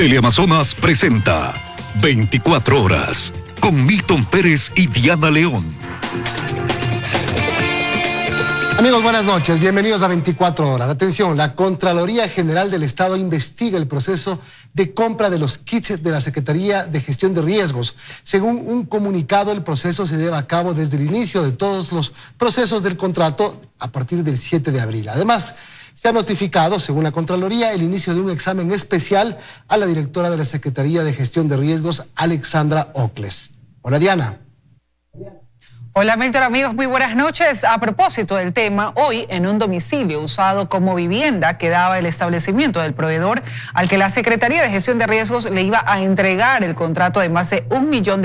Teleamazonas presenta 24 horas con Milton Pérez y Diana León. Amigos, buenas noches. Bienvenidos a 24 horas. Atención, la Contraloría General del Estado investiga el proceso de compra de los kits de la Secretaría de Gestión de Riesgos. Según un comunicado, el proceso se lleva a cabo desde el inicio de todos los procesos del contrato a partir del 7 de abril. Además, se ha notificado, según la Contraloría, el inicio de un examen especial a la directora de la Secretaría de Gestión de Riesgos, Alexandra Ocles. Hola, Diana. Hola Milton, amigos, muy buenas noches. A propósito del tema, hoy en un domicilio usado como vivienda quedaba el establecimiento del proveedor al que la Secretaría de Gestión de Riesgos le iba a entregar el contrato de más de $1 millón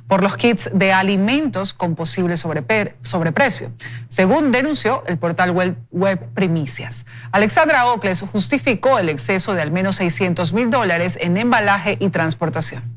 por los kits de alimentos con posible sobreprecio, según denunció el portal web Primicias. Alexandra Ocles justificó el exceso de al menos $600,000 en embalaje y transportación.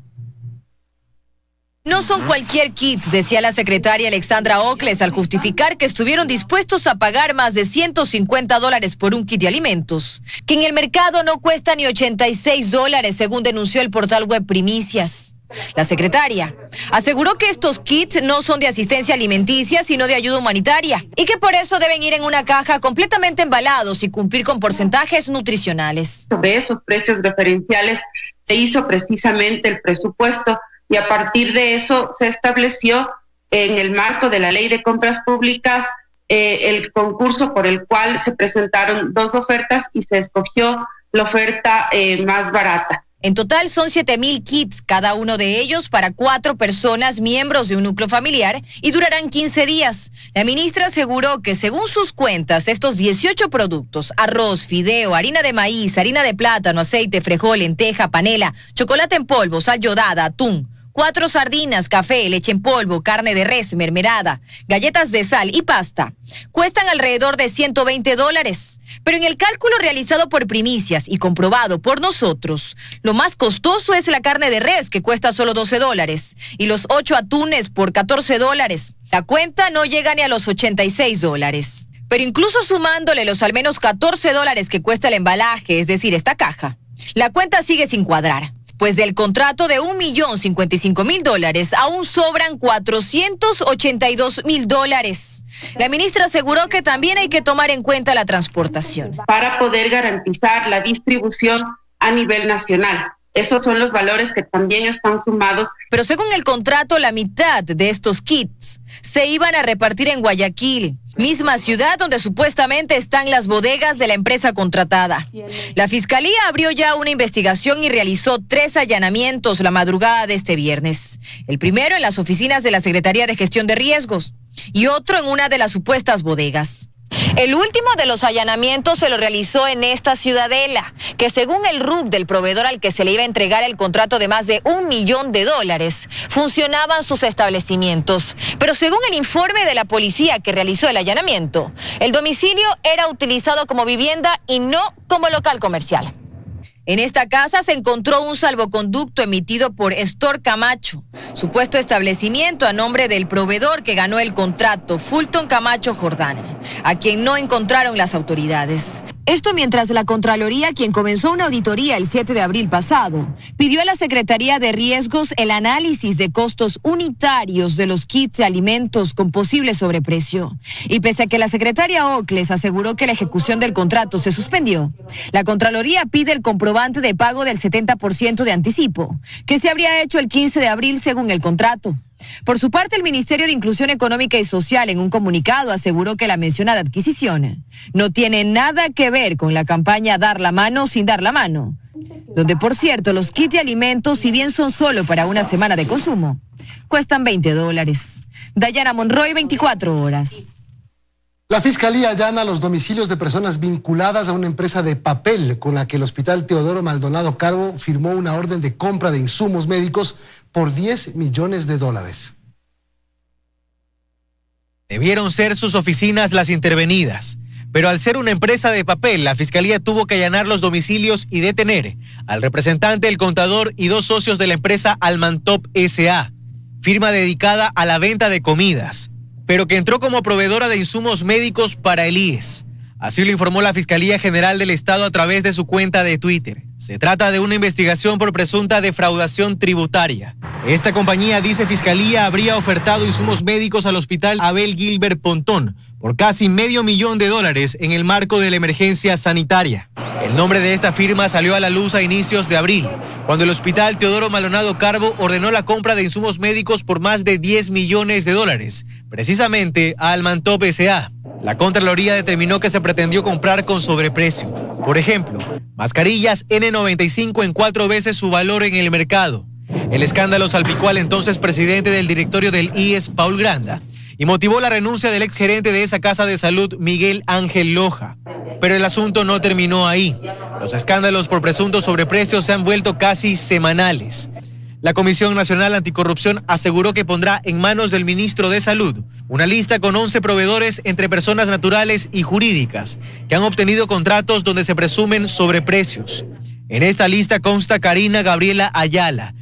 No son cualquier kit, decía la secretaria Alexandra Ocles al justificar que estuvieron dispuestos a pagar más de $150 por un kit de alimentos, que en el mercado no cuesta ni $86, según denunció el portal web Primicias. La secretaria aseguró que estos kits no son de asistencia alimenticia, sino de ayuda humanitaria, y que por eso deben ir en una caja completamente embalados y cumplir con porcentajes nutricionales. Sobre esos precios referenciales se hizo precisamente el presupuesto, y a partir de eso se estableció en el marco de la Ley de Compras Públicas el concurso por el cual se presentaron 2 ofertas y se escogió la oferta más barata. En total son 7,000 kits, cada uno de ellos para 4 personas miembros de un núcleo familiar y durarán 15 días. La ministra aseguró que según sus cuentas, estos 18 productos, arroz, fideo, harina de maíz, harina de plátano, aceite, frijol, lenteja, panela, chocolate en polvo, sal yodada, atún, 4 sardinas, café, leche en polvo, carne de res, mermelada, galletas de sal y pasta, cuestan alrededor de $120. Pero en el cálculo realizado por Primicias y comprobado por nosotros, lo más costoso es la carne de res, que cuesta solo $12, y los 8 atunes por $14. La cuenta no llega ni a los $86. Pero incluso sumándole los al menos $14 que cuesta el embalaje, es decir, esta caja, la cuenta sigue sin cuadrar. Pues del contrato de $1.055.000 aún sobran $482.000. La ministra aseguró que también hay que tomar en cuenta la transportación. Para poder garantizar la distribución a nivel nacional. Esos son los valores que también están sumados. Pero según el contrato, la mitad de estos kits se iban a repartir en Guayaquil, misma ciudad donde supuestamente están las bodegas de la empresa contratada. La Fiscalía abrió ya una investigación y realizó 3 allanamientos la madrugada de este viernes. El primero en las oficinas de la Secretaría de Gestión de Riesgos y otro en una de las supuestas bodegas. El último de los allanamientos se lo realizó en esta Ciudadela, que según el RUC del proveedor al que se le iba a entregar el contrato de más de $1 millón, funcionaban sus establecimientos. Pero según el informe de la policía que realizó el allanamiento, el domicilio era utilizado como vivienda y no como local comercial. En esta casa se encontró un salvoconducto emitido por Store Camacho, supuesto establecimiento a nombre del proveedor que ganó el contrato, Fulton Camacho Jordán, a quien no encontraron las autoridades. Esto mientras la Contraloría, quien comenzó una auditoría el 7 de abril pasado, pidió a la Secretaría de Riesgos el análisis de costos unitarios de los kits de alimentos con posible sobreprecio. Y pese a que la secretaria Ocles aseguró que la ejecución del contrato se suspendió, la Contraloría pide el comprobante de pago del 70% de anticipo, que se habría hecho el 15 de abril según el contrato. Por su parte, el Ministerio de Inclusión Económica y Social en un comunicado aseguró que la mencionada adquisición no tiene nada que ver con la campaña Dar la mano sin dar la mano, donde, por cierto, los kits de alimentos, si bien son solo para una semana de consumo, cuestan $20. Dayana Monroy, 24 horas. La Fiscalía allana los domicilios de personas vinculadas a una empresa de papel con la que el Hospital Teodoro Maldonado Carbo firmó una orden de compra de insumos médicos por $10 millones. Debieron ser sus oficinas las intervenidas, pero al ser una empresa de papel, la Fiscalía tuvo que allanar los domicilios y detener al representante, el contador y 2 socios de la empresa Almantop S.A., firma dedicada a la venta de comidas, pero que entró como proveedora de insumos médicos para el IES. Así lo informó la Fiscalía General del Estado a través de su cuenta de Twitter. Se trata de una investigación por presunta defraudación tributaria. Esta compañía, dice Fiscalía, habría ofertado insumos médicos al Hospital Abel Gilbert Pontón por casi $500,000 en el marco de la emergencia sanitaria. El nombre de esta firma salió a la luz a inicios de abril, cuando el Hospital Teodoro Maldonado Carbo ordenó la compra de insumos médicos por más de $10 millones, precisamente a Almantop S.A. La Contraloría determinó que se pretendió comprar con sobreprecio. Por ejemplo, mascarillas N95 en 4 veces su valor en el mercado. El escándalo salpicó al entonces presidente del directorio del IES, Paul Granda, y motivó la renuncia del exgerente de esa casa de salud, Miguel Ángel Loja. Pero el asunto no terminó ahí. Los escándalos por presuntos sobreprecios se han vuelto casi semanales. La Comisión Nacional Anticorrupción aseguró que pondrá en manos del ministro de Salud una lista con 11 proveedores entre personas naturales y jurídicas que han obtenido contratos donde se presumen sobreprecios. En esta lista consta Karina Gabriela Ayala,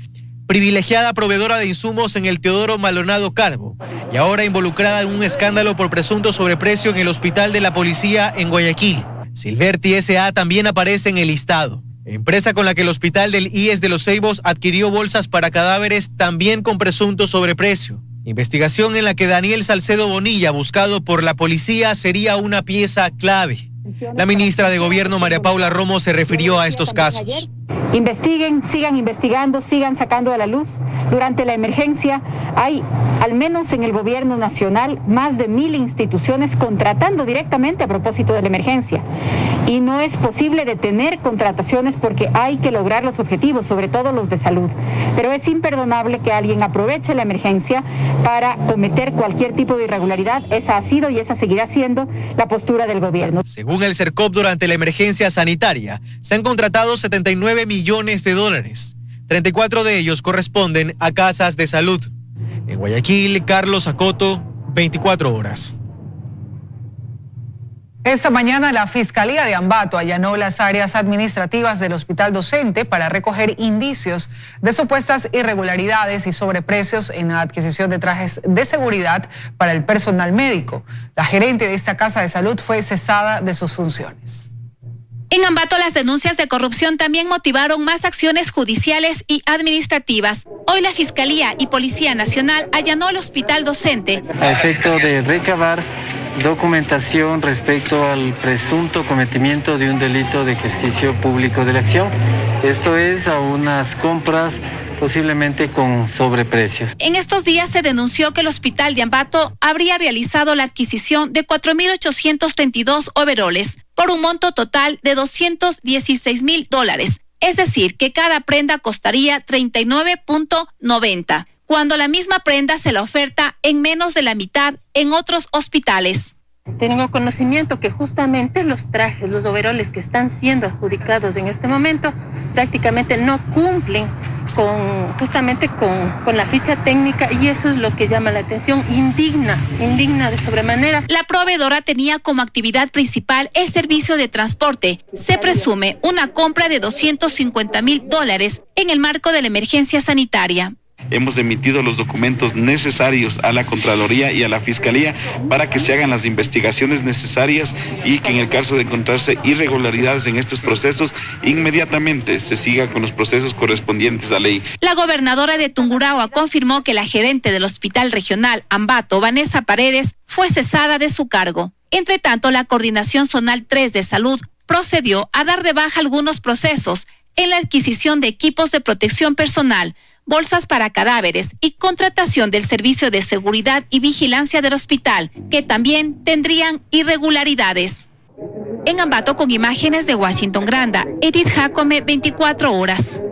privilegiada proveedora de insumos en el Teodoro Maldonado Carbo y ahora involucrada en un escándalo por presunto sobreprecio en el Hospital de la Policía en Guayaquil. Silverti S.A. también aparece en el listado, empresa con la que el Hospital del IES de Los Ceibos adquirió bolsas para cadáveres también con presunto sobreprecio. Investigación en la que Daniel Salcedo Bonilla, buscado por la policía, sería una pieza clave. La ministra de Gobierno, María Paula Romo, se refirió a estos casos. Investiguen, sigan investigando, sigan sacando a la luz. Durante la emergencia hay, al menos en el gobierno nacional, más de 1,000 instituciones contratando directamente a propósito de la emergencia. Y no es posible detener contrataciones porque hay que lograr los objetivos, sobre todo los de salud. Pero es imperdonable que alguien aproveche la emergencia para cometer cualquier tipo de irregularidad. Esa ha sido y esa seguirá siendo la postura del gobierno. Según el CERCOP, durante la emergencia sanitaria se han contratado $79 millones, 34 de ellos corresponden a casas de salud. En Guayaquil, Carlos Acoto, 24 horas. Esta mañana la Fiscalía de Ambato allanó las áreas administrativas del Hospital Docente para recoger indicios de supuestas irregularidades y sobreprecios en la adquisición de trajes de seguridad para el personal médico. La gerente de esta casa de salud fue cesada de sus funciones. En Ambato, las denuncias de corrupción también motivaron más acciones judiciales y administrativas. Hoy la Fiscalía y Policía Nacional allanó el Hospital Docente a efecto de recabar documentación respecto al presunto cometimiento de un delito de ejercicio público de la acción. Esto es a unas compras posiblemente con sobreprecios. En estos días se denunció que el Hospital de Ambato habría realizado la adquisición de 4.832 overoles por un monto total de $216,000. Es decir, que cada prenda costaría 39.90, cuando la misma prenda se la oferta en menos de la mitad en otros hospitales. Tengo conocimiento que justamente los trajes, los overoles que están siendo adjudicados en este momento prácticamente no cumplen con la ficha técnica, y eso es lo que llama la atención, indigna de sobremanera. La proveedora tenía como actividad principal el servicio de transporte. Se presume una compra de $250,000 en el marco de la emergencia sanitaria. Hemos emitido los documentos necesarios a la Contraloría y a la Fiscalía para que se hagan las investigaciones necesarias y que en el caso de encontrarse irregularidades en estos procesos, inmediatamente se siga con los procesos correspondientes a ley. La gobernadora de Tungurahua confirmó que la gerente del Hospital Regional Ambato, Vanessa Paredes, fue cesada de su cargo. Entre tanto, la Coordinación Zonal 3 de Salud procedió a dar de baja algunos procesos en la adquisición de equipos de protección personal, bolsas para cadáveres y contratación del servicio de seguridad y vigilancia del hospital, que también tendrían irregularidades. En Ambato, con imágenes de Washington Granda, Edith Jacome, 24 horas.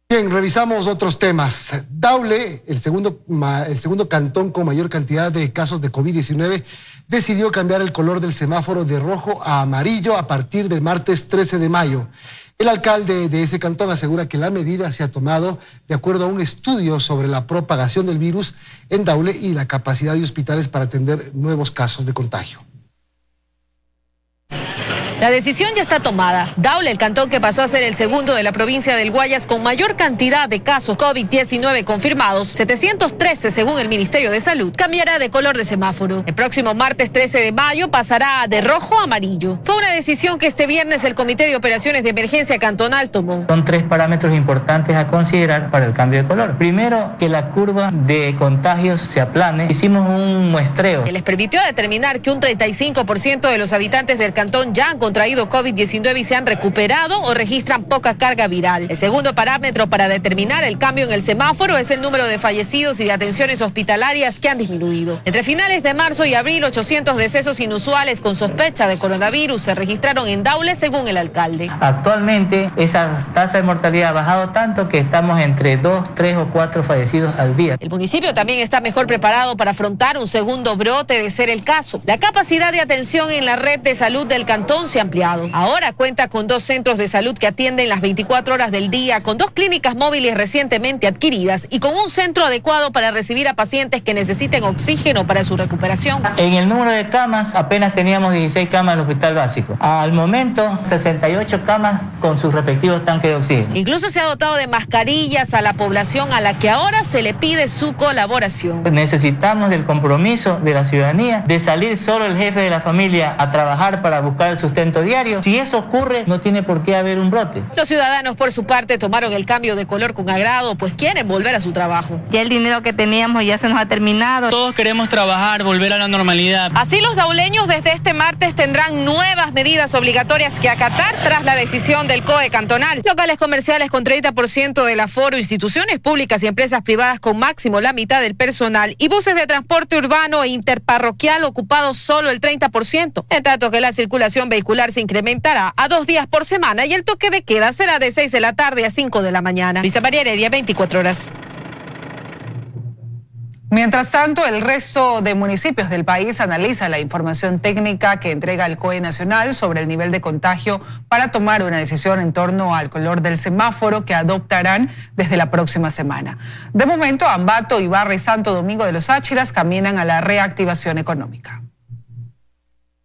Bien, revisamos otros temas. Daule, el segundo cantón con mayor cantidad de casos de COVID-19, decidió cambiar el color del semáforo de rojo a amarillo a partir del martes 13 de mayo. El alcalde de ese cantón asegura que la medida se ha tomado de acuerdo a un estudio sobre la propagación del virus en Daule y la capacidad de hospitales para atender nuevos casos de contagio. La decisión ya está tomada. Daule, el cantón que pasó a ser el segundo de la provincia del Guayas con mayor cantidad de casos COVID-19 confirmados, 713 según el Ministerio de Salud, cambiará de color de semáforo. El próximo martes 13 de mayo pasará de rojo a amarillo. Fue una decisión que este viernes el Comité de Operaciones de Emergencia Cantonal tomó. Son 3 parámetros importantes a considerar para el cambio de color. Primero, que la curva de contagios se aplane. Hicimos un muestreo que les permitió determinar que un 35% de los habitantes del cantón ya han contraído COVID-19 y se han recuperado o registran poca carga viral. El segundo parámetro para determinar el cambio en el semáforo es el número de fallecidos y de atenciones hospitalarias que han disminuido. Entre finales de marzo y abril, 800 decesos inusuales con sospecha de coronavirus se registraron en Daule, según el alcalde. Actualmente esa tasa de mortalidad ha bajado tanto que estamos entre 2, 3 o 4 fallecidos al día. El municipio también está mejor preparado para afrontar un segundo brote de ser el caso. La capacidad de atención en la red de salud del cantón se ha ampliado. Ahora cuenta con 2 centros de salud que atienden las 24 horas del día, con 2 clínicas móviles recientemente adquiridas y con un centro adecuado para recibir a pacientes que necesiten oxígeno para su recuperación. En el número de camas apenas teníamos 16 camas en el hospital básico. Al momento 68 camas con sus respectivos tanques de oxígeno. Incluso se ha dotado de mascarillas a la población a la que ahora se le pide su colaboración. Necesitamos del compromiso de la ciudadanía de salir solo el jefe de la familia a trabajar para buscar el sustento diario. Si eso ocurre, no tiene por qué haber un brote. Los ciudadanos, por su parte, tomaron el cambio de color con agrado, pues quieren volver a su trabajo. Ya el dinero que teníamos ya se nos ha terminado. Todos queremos trabajar, volver a la normalidad. Así los dauleños desde este martes tendrán nuevas medidas obligatorias que acatar tras la decisión del COE cantonal. Locales comerciales con 30% del aforo, instituciones públicas y empresas privadas con máximo la mitad del personal y buses de transporte urbano e interparroquial ocupados solo el 30%. En tanto que la circulación vehicular se incrementará a 2 días por semana y el toque de queda será de 6 de la tarde a 5 de la mañana. Luisa María Heredia, 24 horas. Mientras tanto, el resto de municipios del país analiza la información técnica que entrega el COE Nacional sobre el nivel de contagio para tomar una decisión en torno al color del semáforo que adoptarán desde la próxima semana. De momento, Ambato, Ibarra y Santo Domingo de los Áchilas caminan a la reactivación económica.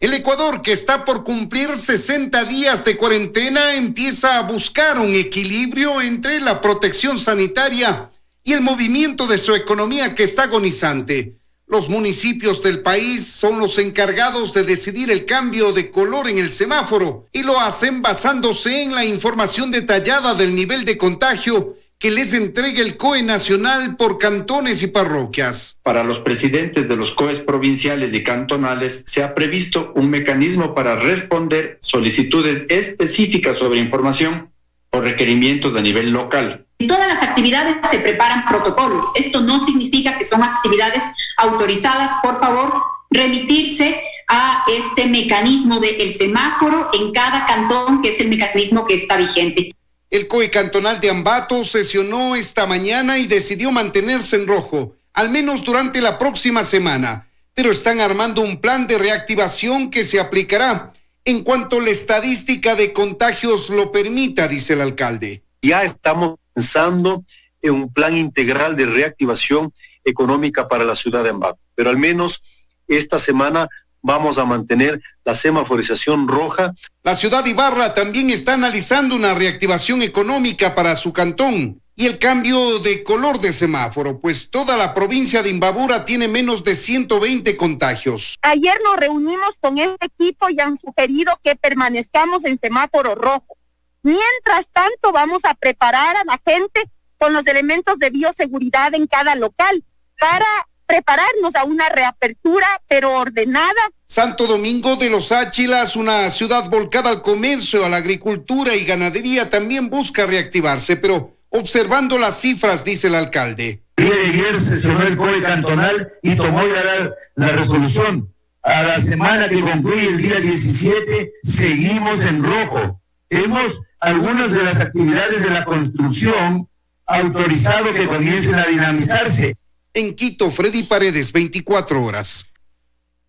El Ecuador, que está por cumplir 60 días de cuarentena, empieza a buscar un equilibrio entre la protección sanitaria y el movimiento de su economía, que está agonizante. Los municipios del país son los encargados de decidir el cambio de color en el semáforo y lo hacen basándose en la información detallada del nivel de contagio que les entrega el COE Nacional por cantones y parroquias. Para los presidentes de los COEs provinciales y cantonales se ha previsto un mecanismo para responder solicitudes específicas sobre información o requerimientos a nivel local. En todas las actividades se preparan protocolos. Esto no significa que son actividades autorizadas. Por favor, remitirse a este mecanismo del semáforo en cada cantón, que es el mecanismo que está vigente. El COE cantonal de Ambato sesionó esta mañana y decidió mantenerse en rojo, al menos durante la próxima semana, pero están armando un plan de reactivación que se aplicará en cuanto la estadística de contagios lo permita, dice el alcalde. Ya estamos pensando en un plan integral de reactivación económica para la ciudad de Ambato, pero al menos esta semana vamos a mantener la semaforización roja. La ciudad de Ibarra también está analizando una reactivación económica para su cantón y el cambio de color de semáforo, pues toda la provincia de Imbabura tiene menos de 120 contagios. Ayer nos reunimos con este equipo y han sugerido que permanezcamos en semáforo rojo. Mientras tanto, vamos a preparar a la gente con los elementos de bioseguridad en cada local para prepararnos a una reapertura, pero ordenada. Santo Domingo de los Áchilas, una ciudad volcada al comercio, a la agricultura y ganadería, también busca reactivarse, pero observando las cifras, dice el alcalde. El día de ayer sesionó el COE cantonal y tomó ya la resolución. A la semana que concluye el día 17, seguimos en rojo. Hemos algunas de las actividades de la construcción autorizado que comiencen a dinamizarse. En Quito, Freddy Paredes, 24 horas.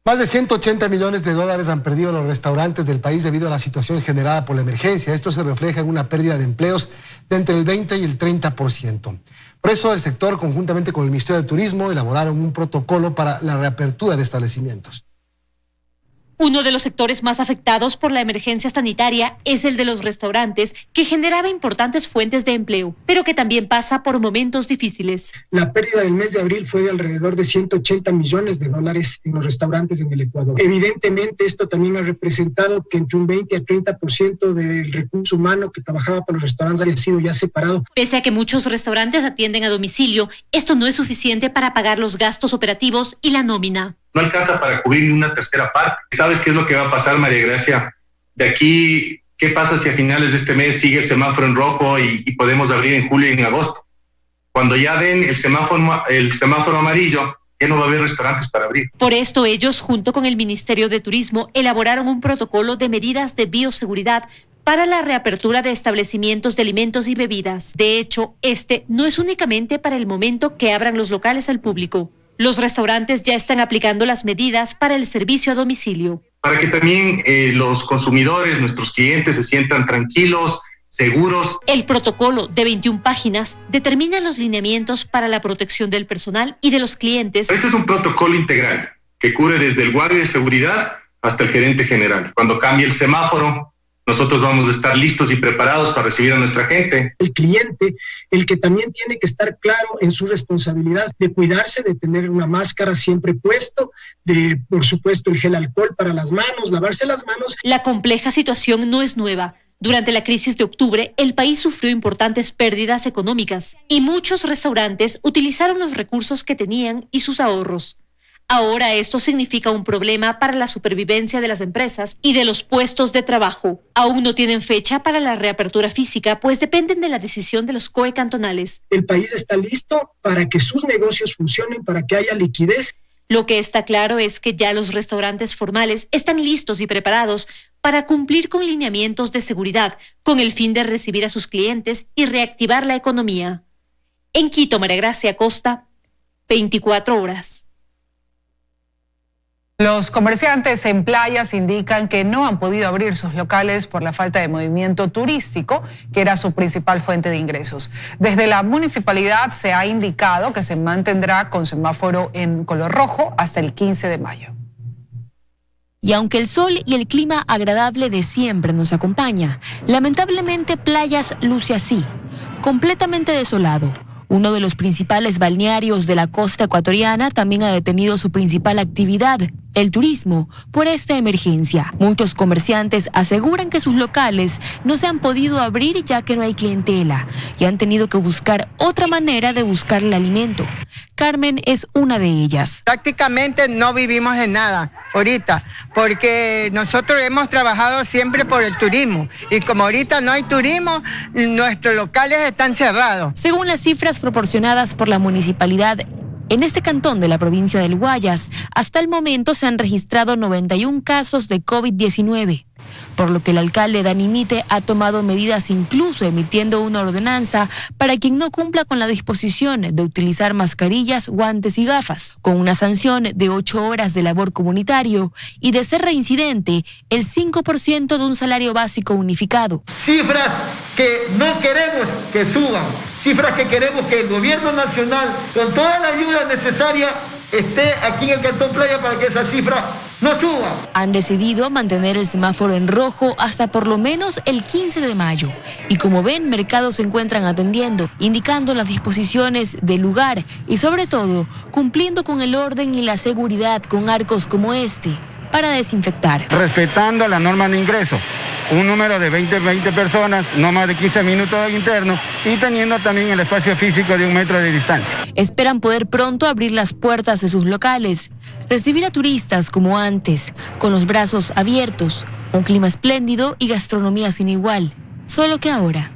Más de 180 millones de dólares han perdido los restaurantes del país debido a la situación generada por la emergencia. Esto se refleja en una pérdida de empleos de entre el 20 y el 30%. Por eso el sector, conjuntamente con el Ministerio de Turismo, elaboraron un protocolo para la reapertura de establecimientos. Uno de los sectores más afectados por la emergencia sanitaria es el de los restaurantes, que generaba importantes fuentes de empleo, pero que también pasa por momentos difíciles. La pérdida del mes de abril fue de alrededor de $180 millones en los restaurantes en el Ecuador. Evidentemente, esto también ha representado que entre un 20 a 30% del recurso humano que trabajaba para los restaurantes haya sido ya separado. Pese a que muchos restaurantes atienden a domicilio, esto no es suficiente para pagar los gastos operativos y la nómina. No alcanza para cubrir ni una tercera parte. ¿Sabes qué es lo que va a pasar, María Gracia? De aquí, ¿qué pasa si a finales de este mes sigue el semáforo en rojo y podemos abrir en julio y en agosto? Cuando ya den el semáforo amarillo, ya no va a haber restaurantes para abrir. Por esto ellos, junto con el Ministerio de Turismo, elaboraron un protocolo de medidas de bioseguridad para la reapertura de establecimientos de alimentos y bebidas. De hecho, este no es únicamente para el momento que abran los locales al público. Los restaurantes ya están aplicando las medidas para el servicio a domicilio. Para que también los consumidores, nuestros clientes, se sientan tranquilos, seguros. El protocolo de 21 páginas determina los lineamientos para la protección del personal y de los clientes. Este es un protocolo integral que cubre desde el guardia de seguridad hasta el gerente general. Cuando cambie el semáforo, nosotros vamos a estar listos y preparados para recibir a nuestra gente. El cliente, el que también tiene que estar claro en su responsabilidad de cuidarse, de tener una máscara siempre puesto, de, por supuesto, el gel alcohol para las manos, lavarse las manos. La compleja situación no es nueva. Durante la crisis de octubre, el país sufrió importantes pérdidas económicas y muchos restaurantes utilizaron los recursos que tenían y sus ahorros. Ahora esto significa un problema para la supervivencia de las empresas y de los puestos de trabajo. Aún no tienen fecha para la reapertura física, pues dependen de la decisión de los COE cantonales. El país está listo para que sus negocios funcionen, para que haya liquidez. Lo que está claro es que ya los restaurantes formales están listos y preparados para cumplir con lineamientos de seguridad, con el fin de recibir a sus clientes y reactivar la economía. En Quito, María Gracia Costa, 24 horas. Los comerciantes en playas indican que no han podido abrir sus locales por la falta de movimiento turístico, que era su principal fuente de ingresos. Desde la municipalidad se ha indicado que se mantendrá con semáforo en color rojo hasta el 15 de mayo. Y aunque el sol y el clima agradable de siempre nos acompaña, lamentablemente Playas luce así, completamente desolado. Uno de los principales balnearios de la costa ecuatoriana también ha detenido su principal actividad, el turismo, por esta emergencia. Muchos comerciantes aseguran que sus locales no se han podido abrir ya que no hay clientela y han tenido que buscar otra manera de buscar el alimento. Carmen es una de ellas. Prácticamente no vivimos en nada ahorita, porque nosotros hemos trabajado siempre por el turismo y como ahorita no hay turismo, nuestros locales están cerrados. Según las cifras proporcionadas por la municipalidad, en este cantón de la provincia del Guayas, hasta el momento se han registrado 91 casos de COVID-19, por lo que el alcalde Dani Mite ha tomado medidas, incluso emitiendo una ordenanza para quien no cumpla con la disposición de utilizar mascarillas, guantes y gafas, con una sanción de 8 horas de labor comunitario y, de ser reincidente, el 5% de un salario básico unificado. Cifras que no queremos que suban, cifras que queremos que el gobierno nacional, con toda la ayuda necesaria, esté aquí en el Cantón Playa para que esa cifra no suba. Han decidido mantener el semáforo en rojo hasta por lo menos el 15 de mayo. Y como ven, mercados se encuentran atendiendo, indicando las disposiciones del lugar y sobre todo cumpliendo con el orden y la seguridad con arcos como este para desinfectar. Respetando la norma de ingreso. Un número de 20 personas, no más de 15 minutos internos y teniendo también el espacio físico de 1 metro de distancia. Esperan poder pronto abrir las puertas de sus locales, recibir a turistas como antes, con los brazos abiertos, un clima espléndido y gastronomía sin igual, solo que ahora,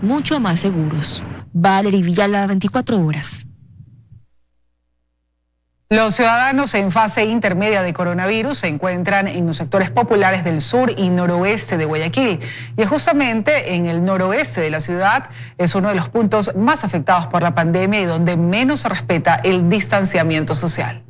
mucho más seguros. Valery Villalba, 24 horas. Los ciudadanos en fase intermedia de coronavirus se encuentran en los sectores populares del sur y noroeste de Guayaquil. Y justamente en el noroeste de la ciudad es uno de los puntos más afectados por la pandemia y donde menos se respeta el distanciamiento social.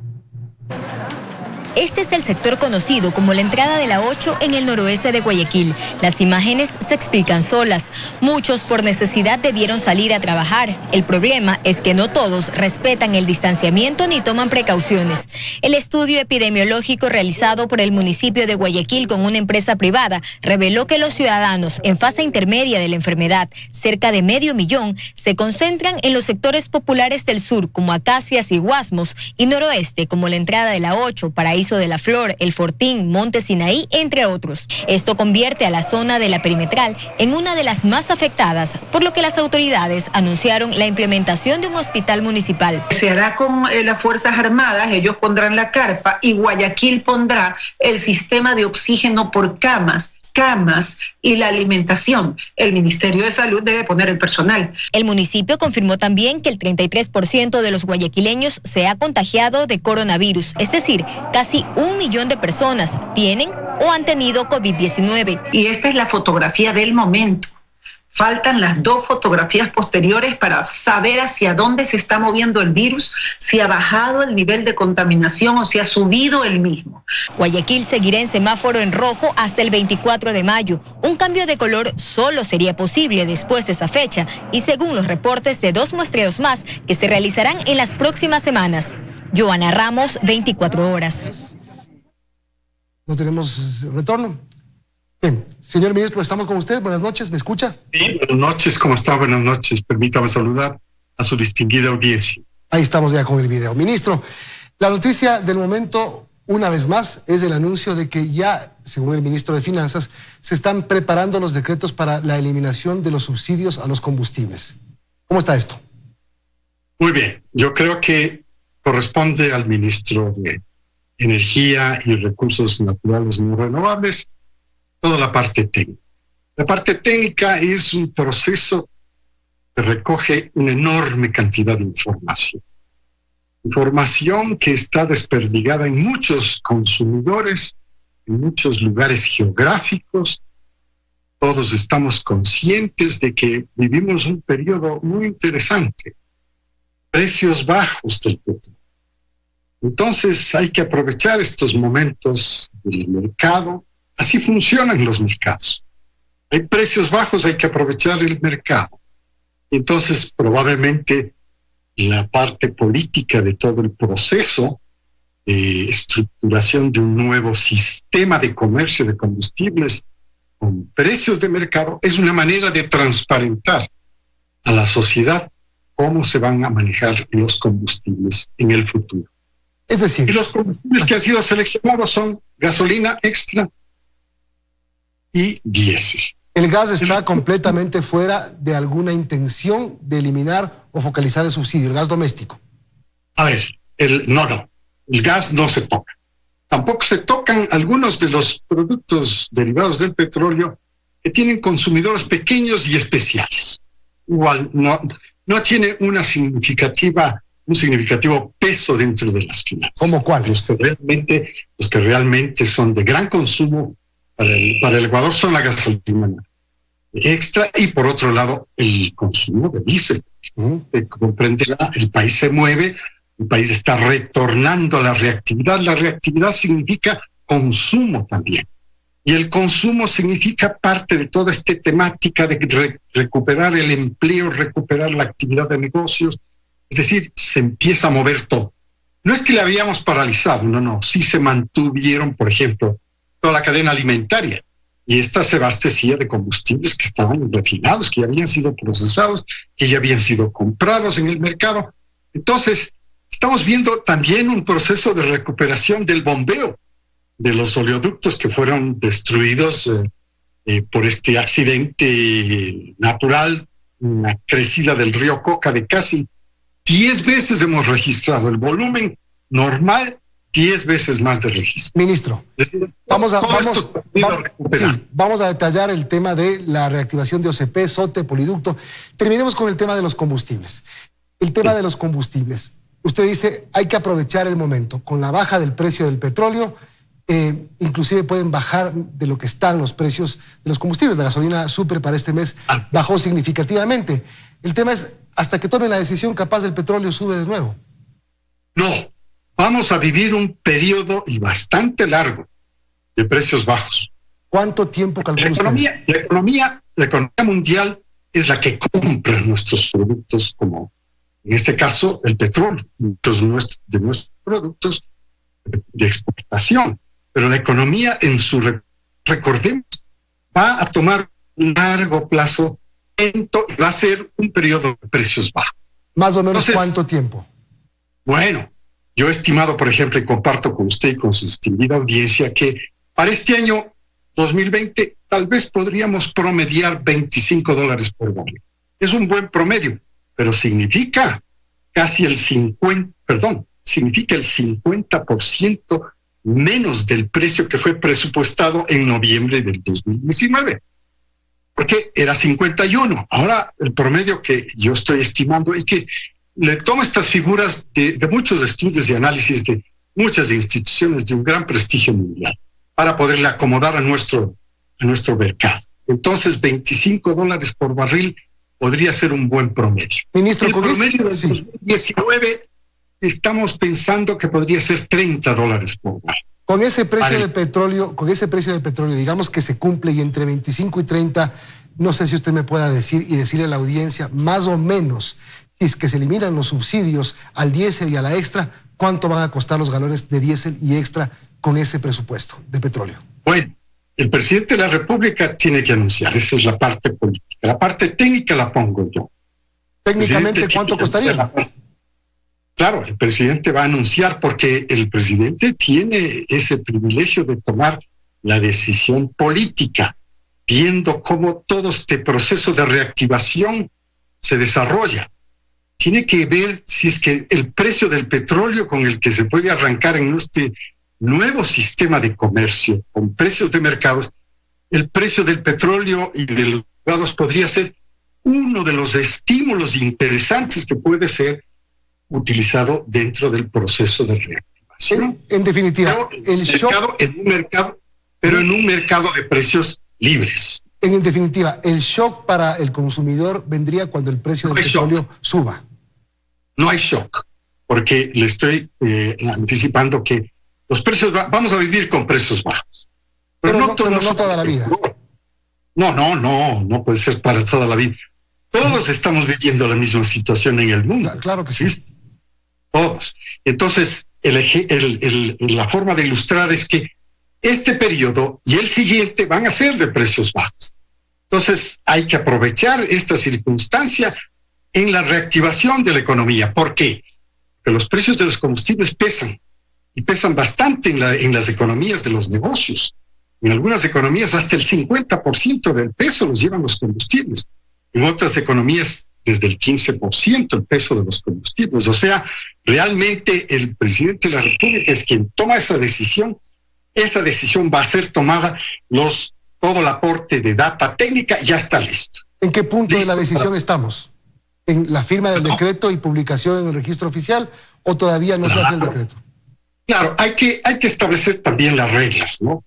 Este es el sector conocido como la entrada de la 8 en el noroeste de Guayaquil. Las imágenes se explican solas. Muchos por necesidad debieron salir a trabajar. El problema es que no todos respetan el distanciamiento ni toman precauciones. El estudio epidemiológico realizado por el municipio de Guayaquil con una empresa privada reveló que los ciudadanos en fase intermedia de la enfermedad, cerca de 500,000, se concentran en los sectores populares del sur como Acacias y Guasmos y noroeste como la entrada de la 8, Paraíso de la Flor, El Fortín, Monte Sinaí, entre otros. Esto convierte a la zona de la perimetral en una de las más afectadas, por lo que las autoridades anunciaron la implementación de un hospital municipal. Se hará con las Fuerzas Armadas, ellos pondrán la carpa y Guayaquil pondrá el sistema de oxígeno por camas y la alimentación. El Ministerio de Salud debe poner el personal. El municipio confirmó también que el 33% de los guayaquileños se ha contagiado de coronavirus, es decir, casi 1 millón de personas tienen o han tenido COVID-19. Y esta es la fotografía del momento. Faltan las 2 fotografías posteriores para saber hacia dónde se está moviendo el virus, si ha bajado el nivel de contaminación o si ha subido el mismo. Guayaquil seguirá en semáforo en rojo hasta el 24 de mayo. Un cambio de color solo sería posible después de esa fecha y según los reportes de 2 muestreos más que se realizarán en las próximas semanas. Joana Ramos, 24 horas. No tenemos retorno. Bien, señor ministro, estamos con usted. Buenas noches, ¿me escucha? Sí, buenas noches, ¿cómo está? Buenas noches. Permítame saludar a su distinguida audiencia. Ahí estamos ya con el video. Ministro, la noticia del momento, una vez más, es el anuncio de que ya, según el ministro de Finanzas, se están preparando los decretos para la eliminación de los subsidios a los combustibles. ¿Cómo está esto? Muy bien, yo creo que corresponde al ministro de Energía y Recursos Naturales no Renovables toda la parte técnica. La parte técnica es un proceso que recoge una enorme cantidad de información. Información que está desperdigada en muchos consumidores, en muchos lugares geográficos. Todos estamos conscientes de que vivimos un periodo muy interesante. Precios bajos del petróleo. Entonces hay que aprovechar estos momentos del mercado. Así funcionan los mercados. Hay precios bajos, hay que aprovechar el mercado. Entonces, probablemente la parte política de todo el proceso de estructuración de un nuevo sistema de comercio de combustibles con precios de mercado es una manera de transparentar a la sociedad cómo se van a manejar los combustibles en el futuro. Es decir, y los combustibles que han sido seleccionados son gasolina extra y diésel. El gas está completamente fuera de alguna intención de eliminar o focalizar el subsidio, el gas doméstico. A ver, el gas no se toca. Tampoco se tocan algunos de los productos derivados del petróleo que tienen consumidores pequeños y especiales. Igual no tiene un significativo peso dentro de las finanzas. ¿Cómo cuáles? Los que realmente son de gran consumo para el Ecuador son la gasolina extra y por otro lado el consumo de diésel. Comprenderá, el país se mueve, el país está retornando a la reactividad. La reactividad significa consumo también. Y el consumo significa parte de toda esta temática de recuperar el empleo, recuperar la actividad de negocios. Es decir, se empieza a mover todo. No es que le habíamos paralizado, no. Sí se mantuvieron, por ejemplo, toda la cadena alimentaria. Y esta se abastecía de combustibles que estaban refinados, que ya habían sido procesados, que ya habían sido comprados en el mercado. Entonces, estamos viendo también un proceso de recuperación del bombeo de los oleoductos que fueron destruidos por este accidente natural, una crecida del río Coca de casi 10 veces hemos registrado el volumen normal, 10 veces más de registro. Ministro, vamos a detallar el tema de la reactivación de OCP, SOTE, Poliducto. Terminemos con el tema de los combustibles. El tema de los combustibles. Usted dice, hay que aprovechar el momento. Con la baja del precio del petróleo, inclusive pueden bajar de lo que están los precios de los combustibles. La gasolina super para este mes bajó significativamente. El tema es, hasta que tomen la decisión, capaz el petróleo sube de nuevo. No, vamos a vivir un periodo y bastante largo de precios bajos. ¿Cuánto tiempo calcula usted? La economía mundial es la que compra nuestros productos, como en este caso el petróleo, muchos de nuestros productos de exportación. Pero la economía recordemos, va a tomar un largo plazo, lento, y va a ser un periodo de precios bajos. Más o menos. Entonces, ¿cuánto tiempo? Bueno, yo he estimado, por ejemplo, y comparto con usted y con su distinguida audiencia, que para este año 2020 tal vez podríamos promediar $25 por barril. Es un buen promedio, pero significa casi significa el 50% menos del precio que fue presupuestado en noviembre del 2019. Porque era 51. Ahora el promedio que yo estoy estimando es que le tomo estas figuras de muchos estudios y análisis de muchas instituciones de un gran prestigio mundial para poderle acomodar a nuestro mercado. Entonces, $25 por barril podría ser un buen promedio. Ministro, el promedio del 2019 estamos pensando que podría ser $30 por barril. Con ese precio del petróleo, digamos que se cumple y entre 25 y 30, no sé si usted me pueda decir y decirle a la audiencia, más o menos, si es que se eliminan los subsidios al diésel y a la extra, ¿cuánto van a costar los galones de diésel y extra con ese presupuesto de petróleo? Bueno, el presidente de la República tiene que anunciar, esa es la parte política. La parte técnica la pongo yo. Técnicamente, ¿cuánto costaría? Claro, el presidente va a anunciar porque el presidente tiene ese privilegio de tomar la decisión política, viendo cómo todo este proceso de reactivación se desarrolla. Tiene que ver si es que el precio del petróleo con el que se puede arrancar en este nuevo sistema de comercio, con precios de mercados, el precio del petróleo y de los derivados podría ser uno de los estímulos interesantes que puede ser utilizado dentro del proceso de reactivación. En definitiva, pero en un mercado de precios libres. En definitiva, el shock para el consumidor vendría cuando el precio del petróleo suba. No hay shock, porque le estoy anticipando que los precios, vamos a vivir con precios bajos. Pero no toda la vida. No puede ser para toda la vida. Todos estamos viviendo la misma situación en el mundo. Claro que sí. Todos. Entonces, la forma de ilustrar es que este periodo y el siguiente van a ser de precios bajos. Entonces, hay que aprovechar esta circunstancia en la reactivación de la economía. ¿Por qué? Porque los precios de los combustibles pesan, y pesan bastante en las economías de los negocios. En algunas economías hasta el 50% del peso los llevan los combustibles. En otras economías desde el 15% el peso de los combustibles. O sea, realmente el presidente de la República es quien toma esa decisión. Esa decisión va a ser tomada, todo el aporte de data técnica ya está listo. ¿En qué punto de la decisión estamos? ¿En la firma del decreto y publicación en el registro oficial o todavía no se hace el decreto? Claro, hay que establecer también las reglas, ¿no?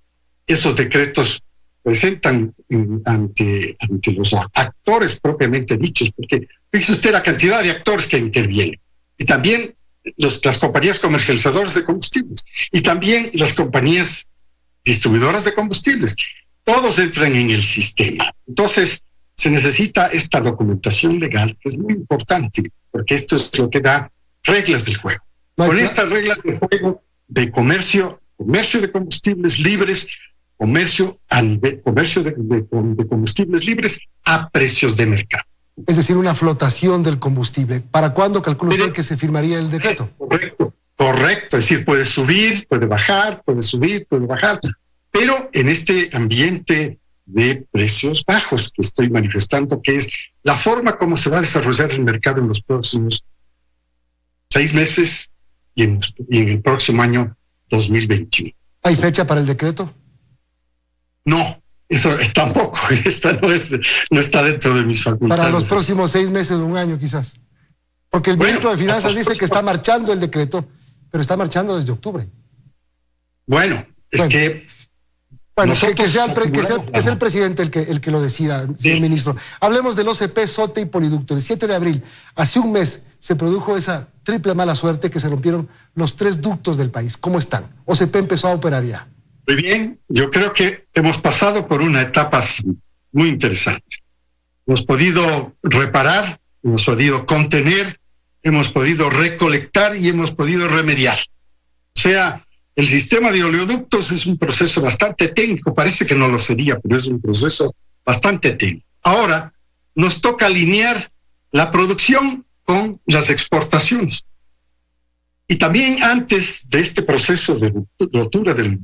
Esos decretos presentan ante los actores propiamente dichos, porque fíjese usted la cantidad de actores que intervienen, y también las compañías comercializadoras de combustibles, y también las compañías distribuidoras de combustibles, todos entran en el sistema. Entonces, se necesita esta documentación legal, que es muy importante, porque esto es lo que da reglas del juego. Con estas reglas del juego de comercio de combustibles libres, comercio de combustibles libres a precios de mercado. Es decir, una flotación del combustible. ¿Para cuándo calcula usted que se firmaría el decreto? Correcto. Es decir, puede subir, puede bajar, puede subir, puede bajar. Pero en este ambiente de precios bajos que estoy manifestando, que es la forma como se va a desarrollar el mercado en los próximos 6 meses y en el próximo año 2021. ¿Hay fecha para el decreto? No, eso tampoco. Esta no está dentro de mis facultades. Para los próximos 6 meses o un año quizás. Porque el ministro de Finanzas dice que está marchando el decreto, pero está marchando desde octubre. Bueno, es que Bueno, que sea el presidente el que lo decida, señor ministro. Hablemos del OCP, SOTE y Poliducto. El 7 de abril, hace un mes, se produjo esa triple mala suerte que se rompieron los 3 ductos del país. ¿Cómo están? OCP empezó a operar ya. Muy bien, yo creo que hemos pasado por una etapa muy interesante. Hemos podido reparar, hemos podido contener, hemos podido recolectar y hemos podido remediar. O sea, el sistema de oleoductos es un proceso bastante técnico, parece que no lo sería, pero es un proceso bastante técnico. Ahora nos toca alinear la producción con las exportaciones. Y también antes de este proceso de rotura del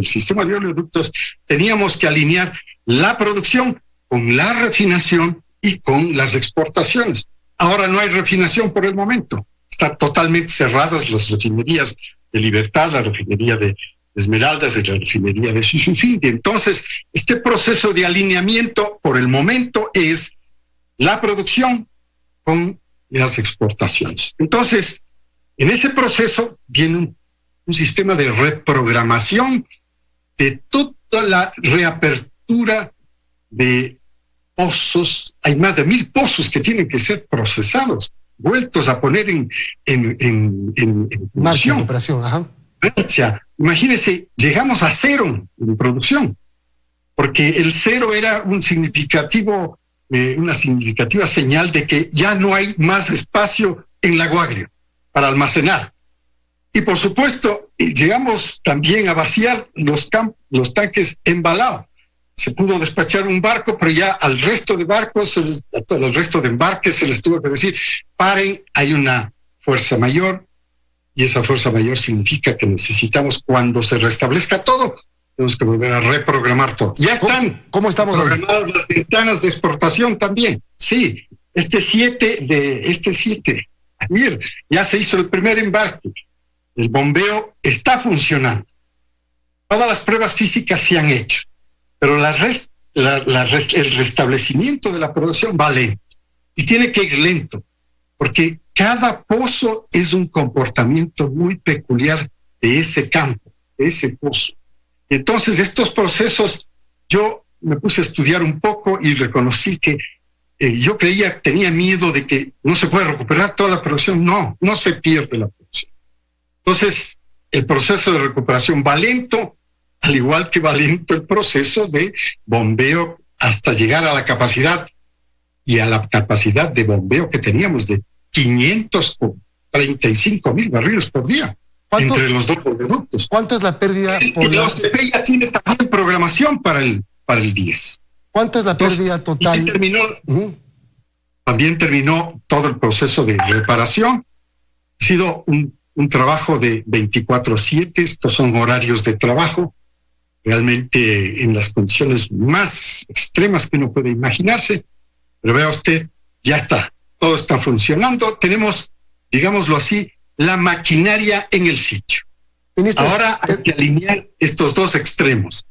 sistema de oleoductos, teníamos que alinear la producción con la refinación y con las exportaciones. Ahora no hay refinación por el momento. Están totalmente cerradas las refinerías de Libertad, la refinería de Esmeraldas y la refinería de Shushufindi. Entonces, este proceso de alineamiento por el momento es la producción con las exportaciones. Entonces, en ese proceso viene un sistema de reprogramación de toda la reapertura de pozos. Hay más de 1,000 pozos que tienen que ser procesados, vueltos a poner en marcha, operación. Ajá. Imagínense, llegamos a 0 en producción, porque el 0 era una significativa señal de que ya no hay más espacio en Lago Agrio para almacenar. Y por supuesto, llegamos también a vaciar los tanques embalados. Se pudo despachar un barco, pero ya al resto de barcos, al resto de embarques se les tuvo que decir, paren, hay una fuerza mayor, y esa fuerza mayor significa que necesitamos, cuando se restablezca todo, tenemos que volver a reprogramar todo. Ya están programadas las ventanas de exportación también. Sí, este 7, ayer ya se hizo el primer embarque. El bombeo está funcionando. Todas las pruebas físicas se han hecho, pero el restablecimiento de la producción va lento. Y tiene que ir lento, porque cada pozo es un comportamiento muy peculiar de ese campo, de ese pozo. Entonces, estos procesos, yo me puse a estudiar un poco y reconocí que yo tenía miedo de que no se puede recuperar toda la producción. No se pierde la producción. Entonces, el proceso de recuperación va lento, al igual que va lento el proceso de bombeo hasta llegar a la capacidad de bombeo que teníamos de 535,000 barriles por día entre los 2 oleoductos. ¿Cuánto es la pérdida? La OCP ya tiene también programación para el 10. ¿Cuánto es la pérdida total? También terminó todo el proceso de reparación. Ha sido un trabajo de 24/7. Estos son horarios de trabajo realmente en las condiciones más extremas que uno puede imaginarse. Pero vea usted, ya está. Todo está funcionando. Tenemos, digámoslo así, la maquinaria en el sitio. Ministro, ahora hay que alinear estos 2 extremos,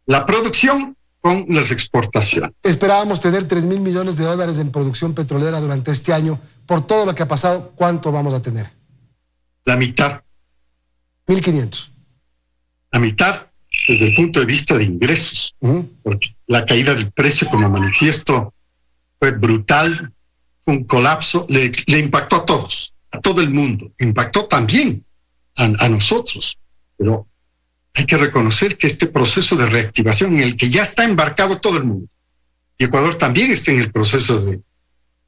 la producción con las exportaciones. Esperábamos tener $3,000 millones en producción petrolera durante este año. Por todo lo que ha pasado, ¿cuánto vamos a tener? La mitad. 1,500. La mitad desde el punto de vista de ingresos, porque la caída del precio, como manifiesto, fue brutal. Un colapso, le impactó a todos, a todo el mundo, impactó también a nosotros, pero hay que reconocer que este proceso de reactivación en el que ya está embarcado todo el mundo, y Ecuador también está en el proceso de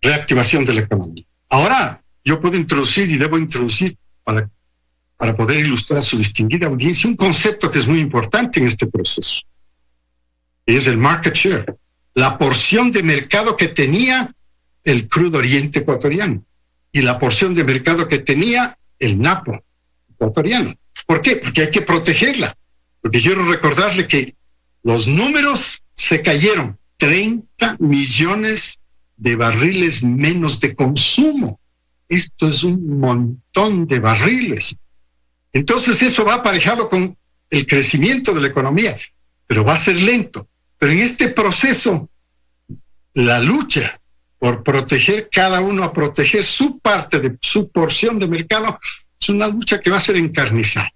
reactivación de la economía. Ahora yo puedo introducir y debo introducir para poder ilustrar a su distinguida audiencia un concepto que es muy importante en este proceso, que es el market share, la porción de mercado que tenía el crudo oriente ecuatoriano y la porción de mercado que tenía el Napo ecuatoriano. ¿Por qué? Porque hay que protegerla. Porque quiero recordarle que los números se cayeron. 30 millones de barriles menos de consumo. Esto es un montón de barriles. Entonces eso va aparejado con el crecimiento de la economía, pero va a ser lento. Pero en este proceso, la lucha por proteger cada uno, a proteger su parte de su porción de mercado, es una lucha que va a ser encarnizada.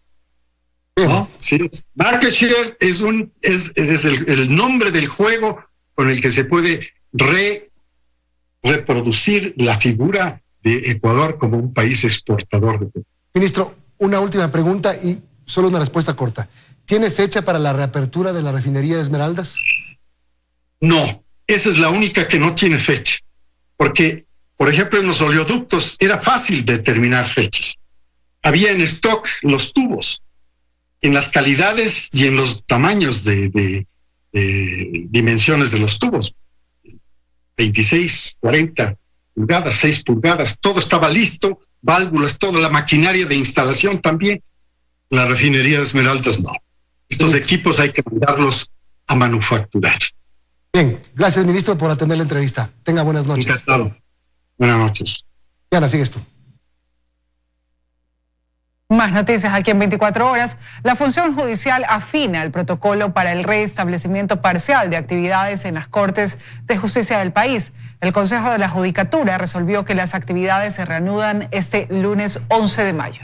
¿no? Sí. Market share es el nombre del juego con el que se puede reproducir la figura de Ecuador como un país exportador de petróleo. Ministro, una última pregunta y solo una respuesta corta. ¿Tiene fecha para la reapertura de la refinería de Esmeraldas? No, esa es la única que no tiene fecha. Porque, por ejemplo, en los oleoductos era fácil determinar fechas. Había en stock los tubos, en las calidades y en los tamaños de dimensiones de los tubos. 26, 40 pulgadas, 6 pulgadas, todo estaba listo, válvulas, toda la maquinaria de instalación también. La refinería de Esmeraldas no. Estos equipos hay que mandarlos a manufacturar. Bien, gracias, ministro, por atender la entrevista. Tenga buenas noches. Encantado. Buenas noches. Diana, sigues tú. Más noticias aquí en 24 horas. La función judicial afina el protocolo para el restablecimiento parcial de actividades en las Cortes de Justicia del país. El Consejo de la Judicatura resolvió que las actividades se reanudan este lunes 11 de mayo.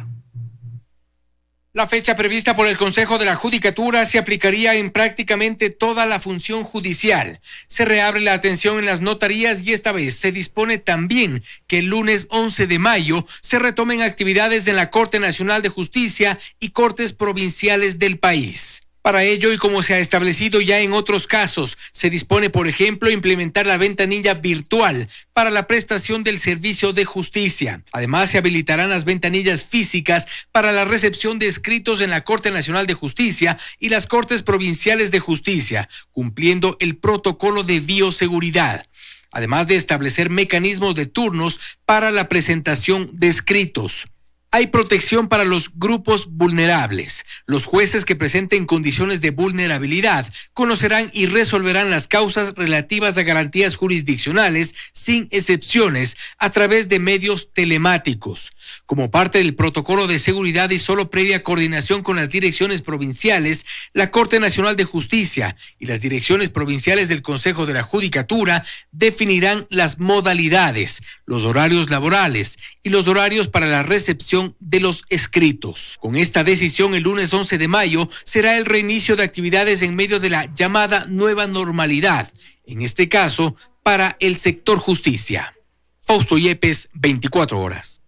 La fecha prevista por el Consejo de la Judicatura se aplicaría en prácticamente toda la función judicial. Se reabre la atención en las notarías y esta vez se dispone también que el lunes 11 de mayo se retomen actividades en la Corte Nacional de Justicia y Cortes Provinciales del país. Para ello, y como se ha establecido ya en otros casos, se dispone, por ejemplo, implementar la ventanilla virtual para la prestación del servicio de justicia. Además, se habilitarán las ventanillas físicas para la recepción de escritos en la Corte Nacional de Justicia y las Cortes Provinciales de Justicia, cumpliendo el protocolo de bioseguridad. Además de establecer mecanismos de turnos para la presentación de escritos. Hay protección para los grupos vulnerables. Los jueces que presenten condiciones de vulnerabilidad conocerán y resolverán las causas relativas a garantías jurisdiccionales sin excepciones a través de medios telemáticos. Como parte del protocolo de seguridad y solo previa coordinación con las direcciones provinciales, la Corte Nacional de Justicia y las direcciones provinciales del Consejo de la Judicatura definirán las modalidades, los horarios laborales y los horarios para la recepción de los escritos. Con esta decisión, el lunes 11 de mayo será el reinicio de actividades en medio de la llamada nueva normalidad, en este caso para el sector justicia. Fausto Yepes, 24 horas.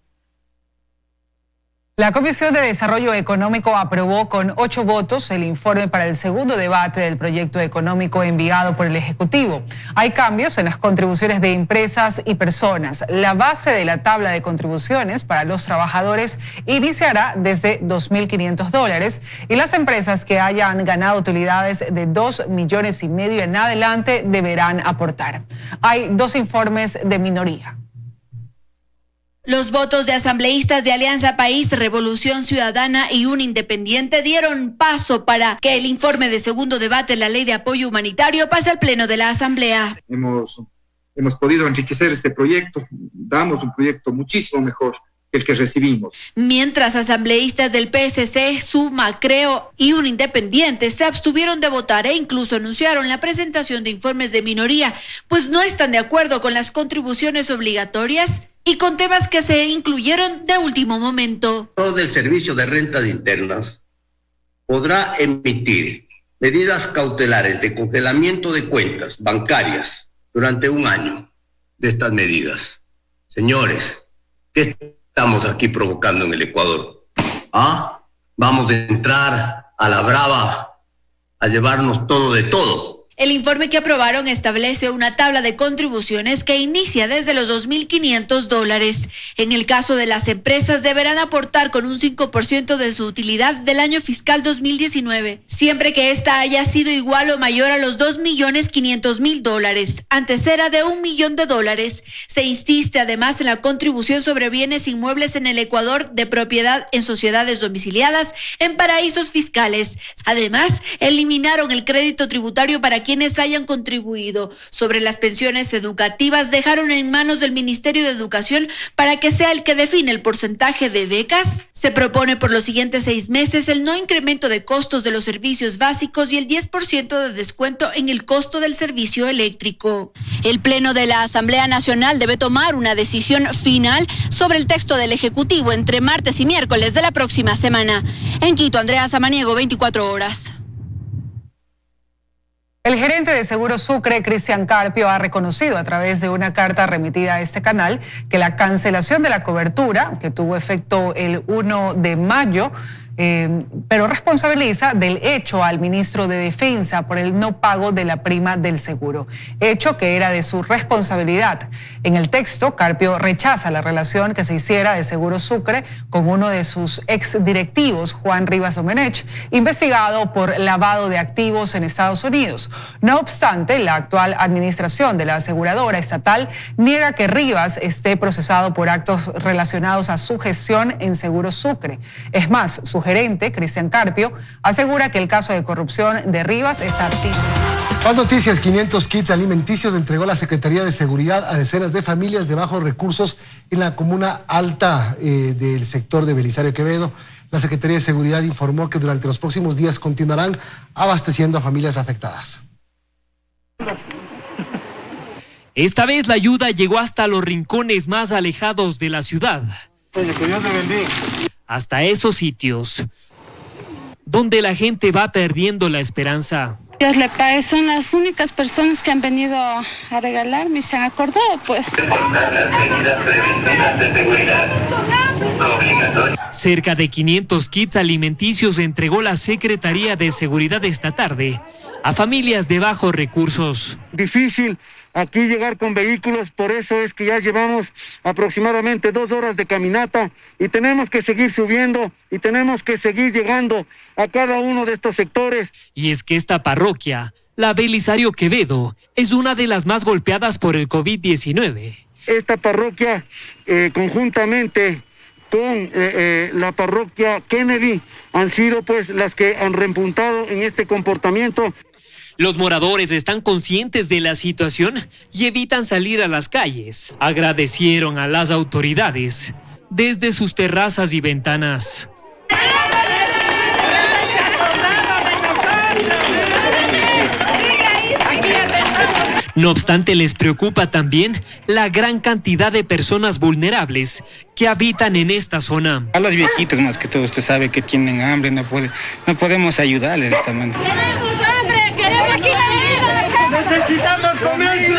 La Comisión de Desarrollo Económico aprobó con 8 votos el informe para el segundo debate del proyecto económico enviado por el Ejecutivo. Hay cambios en las contribuciones de empresas y personas. La base de la tabla de contribuciones para los trabajadores iniciará desde $2.500 y las empresas que hayan ganado utilidades de 2,5 millones en adelante deberán aportar. Hay 2 informes de minoría. Los votos de asambleístas de Alianza País, Revolución Ciudadana y un independiente dieron paso para que el informe de segundo debate de la Ley de Apoyo Humanitario pase al Pleno de la Asamblea. Hemos podido enriquecer este proyecto, damos un proyecto muchísimo mejor que el que recibimos. Mientras asambleístas del PSC, Suma, Creo y un independiente se abstuvieron de votar e incluso anunciaron la presentación de informes de minoría, pues no están de acuerdo con las contribuciones obligatorias y con temas que se incluyeron de último momento. Todo el Servicio de Rentas Internas podrá emitir medidas cautelares de congelamiento de cuentas bancarias durante 1 año de estas medidas. Señores, ¿qué estamos aquí provocando en el Ecuador? Vamos a entrar a la brava a llevarnos todo de todo. El informe que aprobaron establece una tabla de contribuciones que inicia desde los $2.500. En el caso de las empresas, deberán aportar con un 5% de su utilidad del año fiscal 2019, siempre que ésta haya sido igual o mayor a los $2.500.000. Antes era de $1 millón. Se insiste además en la contribución sobre bienes inmuebles en el Ecuador de propiedad en sociedades domiciliadas en paraísos fiscales. Además, eliminaron el crédito tributario para quienes hayan contribuido. Sobre las pensiones educativas, dejaron en manos del Ministerio de Educación para que sea el que define el porcentaje de becas. Se propone por los siguientes 6 meses el no incremento de costos de los servicios básicos y el 10% de descuento en el costo del servicio eléctrico. El Pleno de la Asamblea Nacional debe tomar una decisión final sobre el texto del Ejecutivo entre martes y miércoles de la próxima semana. En Quito, Andrea Samaniego, 24 horas. El gerente de Seguro Sucre, Cristian Carpio, ha reconocido a través de una carta remitida a este canal que la cancelación de la cobertura, que tuvo efecto el 1 de mayo, pero responsabiliza del hecho al ministro de Defensa por el no pago de la prima del seguro, hecho que era de su responsabilidad. En el texto, Carpio rechaza la relación que se hiciera de Seguro Sucre con uno de sus exdirectivos, Juan Rivas Domenech, investigado por lavado de activos en Estados Unidos. No obstante, la actual administración de la aseguradora estatal niega que Rivas esté procesado por actos relacionados a su gestión en Seguro Sucre. Es más, su gerente, Cristian Carpio, asegura que el caso de corrupción de Rivas es activo. Más noticias: 500 kits alimenticios entregó la Secretaría de Seguridad a decenas de familias de bajos recursos en la comuna alta del sector de Belisario Quevedo. La Secretaría de Seguridad informó que durante los próximos días continuarán abasteciendo a familias afectadas. Esta vez la ayuda llegó hasta los rincones más alejados de la ciudad. Que Dios te bendiga. Hasta esos sitios donde la gente va perdiendo la esperanza. Dios le pague, son las únicas personas que han venido a regalarme y se han acordado, pues. Cerca de 500 kits alimenticios entregó la Secretaría de Seguridad esta tarde a familias de bajos recursos. Difícil aquí llegar con vehículos, por eso es que ya llevamos aproximadamente 2 horas de caminata y tenemos que seguir subiendo y tenemos que seguir llegando a cada uno de estos sectores. Y es que esta parroquia, la Belisario Quevedo, es una de las más golpeadas por el COVID-19. Esta parroquia, conjuntamente con la parroquia Kennedy, han sido pues las que han repuntado en este comportamiento. Los moradores están conscientes de la situación y evitan salir a las calles. Agradecieron a las autoridades desde sus terrazas y ventanas. No obstante, les preocupa también la gran cantidad de personas vulnerables que habitan en esta zona. A los viejitos más que todo, usted sabe que tienen hambre, no podemos ayudarles de esta manera. Necesitamos comer.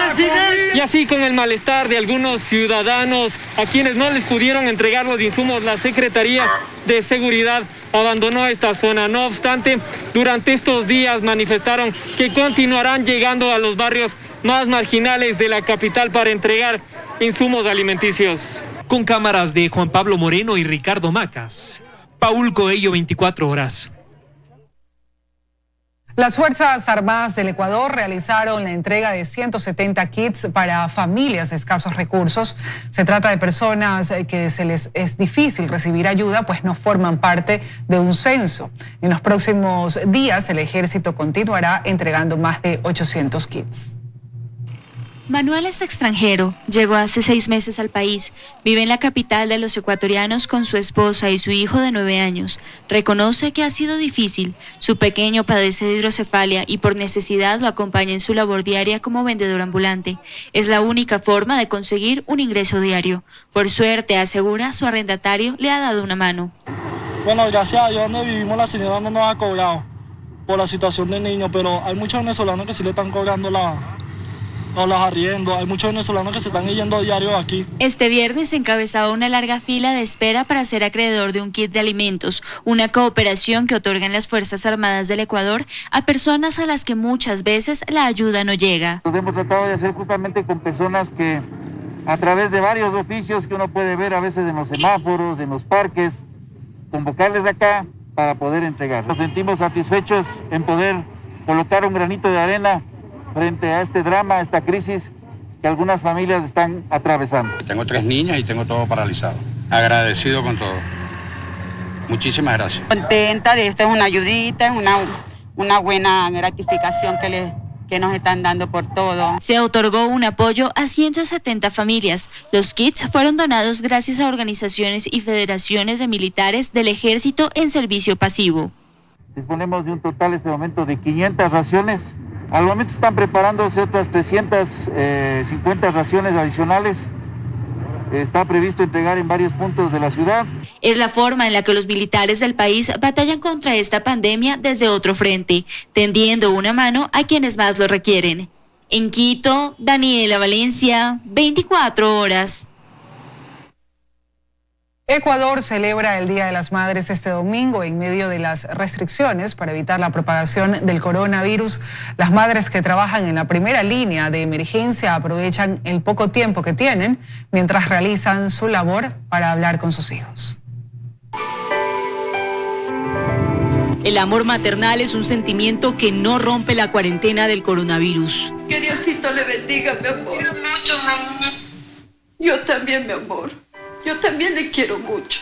Y así, con el malestar de algunos ciudadanos a quienes no les pudieron entregar los insumos, la Secretaría de Seguridad abandonó esta zona. No obstante, durante estos días manifestaron que continuarán llegando a los barrios más marginales de la capital para entregar insumos alimenticios. Con cámaras de Juan Pablo Moreno y Ricardo Macas, Paul Coello, 24 horas. Las Fuerzas Armadas del Ecuador realizaron la entrega de 170 kits para familias de escasos recursos. Se trata de personas que se les es difícil recibir ayuda, pues no forman parte de un censo. En los próximos días, el Ejército continuará entregando más de 800 kits. Manuel es extranjero, llegó hace 6 meses al país, vive en la capital de los ecuatorianos con su esposa y su hijo de 9 años. Reconoce que ha sido difícil, su pequeño padece de hidrocefalia y por necesidad lo acompaña en su labor diaria como vendedor ambulante. Es la única forma de conseguir un ingreso diario. Por suerte, asegura, su arrendatario le ha dado una mano. Bueno, gracias a Dios, donde vivimos la señora no nos ha cobrado por la situación del niño, pero hay muchos venezolanos que sí le están cobrando los arriendos. Hay muchos venezolanos que se están yendo a diario aquí. Este viernes se encabezaba una larga fila de espera para ser acreedor de un kit de alimentos, una cooperación que otorgan las Fuerzas Armadas del Ecuador a personas a las que muchas veces la ayuda no llega. Lo hemos tratado de hacer justamente con personas que a través de varios oficios que uno puede ver a veces en los semáforos, en los parques, convocarles acá para poder entregar. Nos sentimos satisfechos en poder colocar un granito de arena frente a este drama, a esta crisis que algunas familias están atravesando. Tengo 3 niñas y tengo todo paralizado. Agradecido con todo. Muchísimas gracias. Contenta de esta, es una ayudita, una buena gratificación que nos están dando por todo. Se otorgó un apoyo a 170 familias. Los kits fueron donados gracias a organizaciones y federaciones de militares del ejército en servicio pasivo. Disponemos de un total en este momento de 500 raciones. Al momento están preparándose otras 350 raciones adicionales. Está previsto entregar en varios puntos de la ciudad. Es la forma en la que los militares del país batallan contra esta pandemia desde otro frente, tendiendo una mano a quienes más lo requieren. En Quito, Daniela Valencia, 24 horas. Ecuador celebra el Día de las Madres este domingo en medio de las restricciones para evitar la propagación del coronavirus. Las madres que trabajan en la primera línea de emergencia aprovechan el poco tiempo que tienen mientras realizan su labor para hablar con sus hijos. El amor maternal es un sentimiento que no rompe la cuarentena del coronavirus. Que Diosito le bendiga, mi amor. Quiero mucho, mamá. Yo también, mi amor. Yo también le quiero mucho.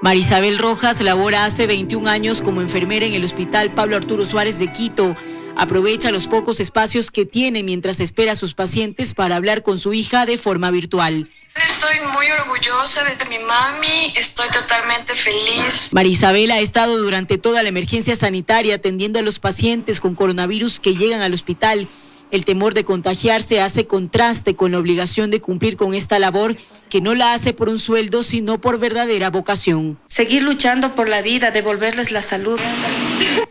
Marisabel Rojas labora hace 21 años como enfermera en el Hospital Pablo Arturo Suárez de Quito. Aprovecha los pocos espacios que tiene mientras espera a sus pacientes para hablar con su hija de forma virtual. Estoy muy orgullosa de mi mami, estoy totalmente feliz. Marisabel ha estado durante toda la emergencia sanitaria atendiendo a los pacientes con coronavirus que llegan al hospital. El temor de contagiarse hace contraste con la obligación de cumplir con esta labor que no la hace por un sueldo, sino por verdadera vocación. Seguir luchando por la vida, devolverles la salud.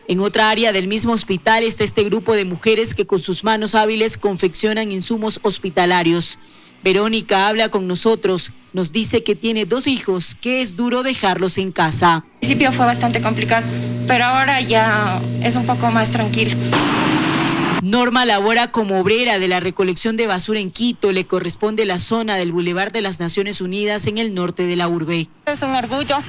En otra área del mismo hospital está este grupo de mujeres que con sus manos hábiles confeccionan insumos hospitalarios. Verónica habla con nosotros, nos dice que tiene 2 hijos, que es duro dejarlos en casa. Al principio fue bastante complicado, pero ahora ya es un poco más tranquilo. Norma labora como obrera de la recolección de basura en Quito. Le corresponde la zona del Boulevard de las Naciones Unidas en el norte de la urbe. Es un orgullo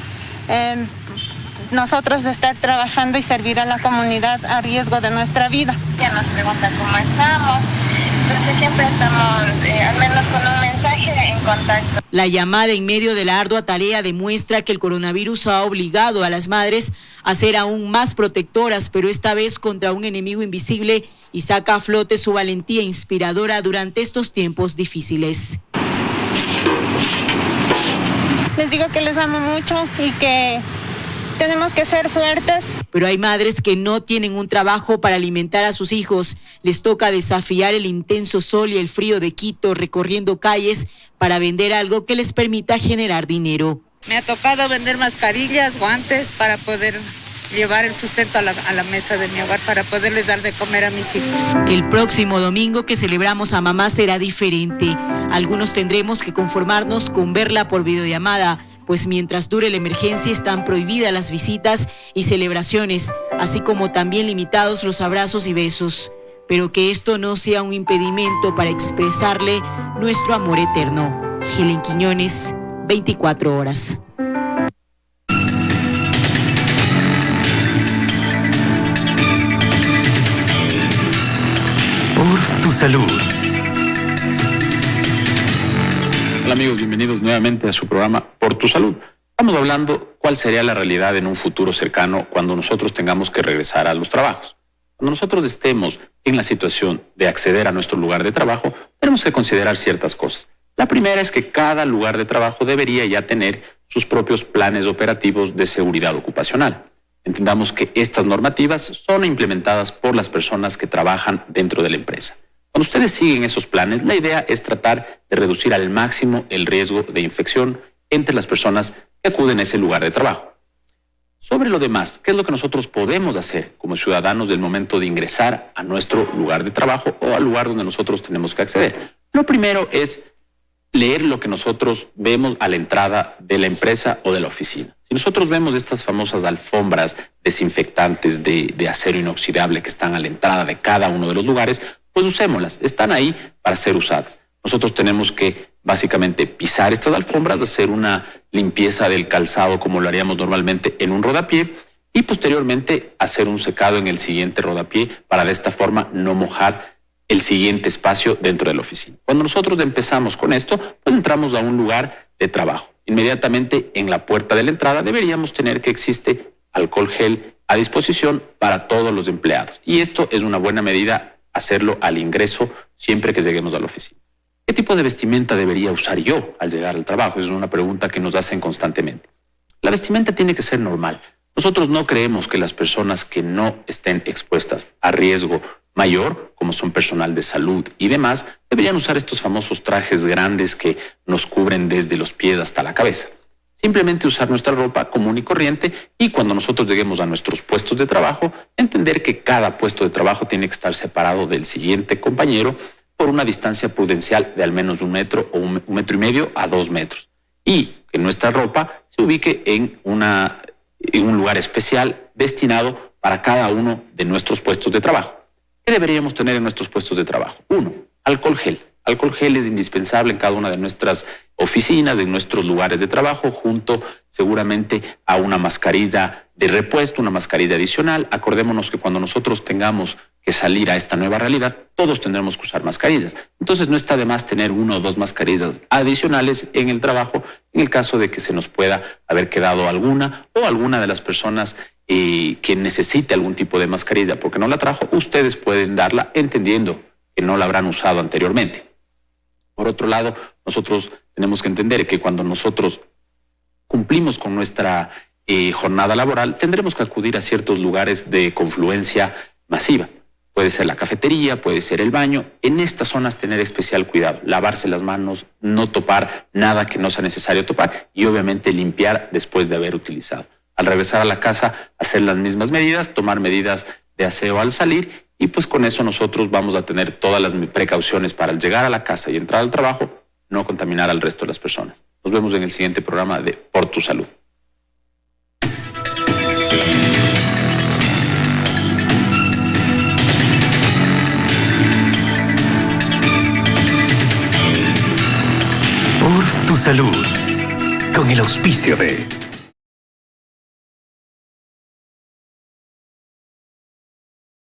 nosotros estar trabajando y servir a la comunidad a riesgo de nuestra vida. Ya nos preguntan cómo estamos, entonces siempre estamos, al menos con un mensaje, en contacto. La llamada en medio de la ardua tarea demuestra que el coronavirus ha obligado a las madres a ser aún más protectoras, pero esta vez contra un enemigo invisible, y saca a flote su valentía inspiradora durante estos tiempos difíciles. Les digo que les amo mucho y que tenemos que ser fuertes. Pero hay madres que no tienen un trabajo para alimentar a sus hijos. Les toca desafiar el intenso sol y el frío de Quito recorriendo calles para vender algo que les permita generar dinero. Me ha tocado vender mascarillas, guantes para poder llevar el sustento a la mesa de mi hogar, para poderles dar de comer a mis hijos. El próximo domingo que celebramos a mamá será diferente. Algunos tendremos que conformarnos con verla por videollamada, pues mientras dure la emergencia están prohibidas las visitas y celebraciones, así como también limitados los abrazos y besos. Pero que esto no sea un impedimento para expresarle nuestro amor eterno. Helen Quiñones, 24 horas. Por tu salud. Hola amigos, bienvenidos nuevamente a su programa Por tu Salud. Estamos hablando cuál sería la realidad en un futuro cercano cuando nosotros tengamos que regresar a los trabajos. Cuando nosotros estemos en la situación de acceder a nuestro lugar de trabajo, tenemos que considerar ciertas cosas. La primera es que cada lugar de trabajo debería ya tener sus propios planes operativos de seguridad ocupacional. Entendamos que estas normativas son implementadas por las personas que trabajan dentro de la empresa. Cuando ustedes siguen esos planes, la idea es tratar de reducir al máximo el riesgo de infección entre las personas que acuden a ese lugar de trabajo. Sobre lo demás, ¿qué es lo que nosotros podemos hacer como ciudadanos del momento de ingresar a nuestro lugar de trabajo o al lugar donde nosotros tenemos que acceder? Lo primero es leer lo que nosotros vemos a la entrada de la empresa o de la oficina. Si nosotros vemos estas famosas alfombras desinfectantes de acero inoxidable que están a la entrada de cada uno de los lugares, pues usémoslas, están ahí para ser usadas. Nosotros tenemos que básicamente pisar estas alfombras, hacer una limpieza del calzado como lo haríamos normalmente en un rodapié y posteriormente hacer un secado en el siguiente rodapié para de esta forma no mojar el siguiente espacio dentro de la oficina. Cuando nosotros empezamos con esto, pues entramos a un lugar de trabajo. Inmediatamente en la puerta de la entrada deberíamos tener que existe alcohol gel a disposición para todos los empleados. Y esto es una buena medida, hacerlo al ingreso siempre que lleguemos a la oficina. ¿Qué tipo de vestimenta debería usar yo al llegar al trabajo? Es una pregunta que nos hacen constantemente. La vestimenta tiene que ser normal. Nosotros no creemos que las personas que no estén expuestas a riesgo mayor, como son personal de salud y demás, deberían usar estos famosos trajes grandes que nos cubren desde los pies hasta la cabeza. Simplemente usar nuestra ropa común y corriente, y cuando nosotros lleguemos a nuestros puestos de trabajo, entender que cada puesto de trabajo tiene que estar separado del siguiente compañero por una distancia prudencial de al menos 1 metro o 1,5 metros a 2 metros. Y que nuestra ropa se ubique en un lugar especial destinado para cada uno de nuestros puestos de trabajo. ¿Qué deberíamos tener en nuestros puestos de trabajo? 1, alcohol gel. Alcohol gel es indispensable en cada una de nuestras oficinas, en nuestros lugares de trabajo, junto seguramente a una mascarilla de repuesto, una mascarilla adicional. Acordémonos que cuando nosotros tengamos que salir a esta nueva realidad, todos tendremos que usar mascarillas. Entonces no está de más tener 1 o 2 mascarillas adicionales en el trabajo, en el caso de que se nos pueda haber quedado alguna, o alguna de las personas que necesite algún tipo de mascarilla porque no la trajo, ustedes pueden darla entendiendo que no la habrán usado anteriormente. Por otro lado, nosotros tenemos que entender que cuando nosotros cumplimos con nuestra jornada laboral, tendremos que acudir a ciertos lugares de confluencia masiva. Puede ser la cafetería, puede ser el baño. En estas zonas tener especial cuidado, lavarse las manos, no topar nada que no sea necesario topar y obviamente limpiar después de haber utilizado. Al regresar a la casa, hacer las mismas medidas, tomar medidas de aseo al salir, y pues con eso nosotros vamos a tener todas las precauciones para al llegar a la casa y entrar al trabajo, no contaminar al resto de las personas. Nos vemos en el siguiente programa de Por tu Salud. Por tu Salud, con el auspicio de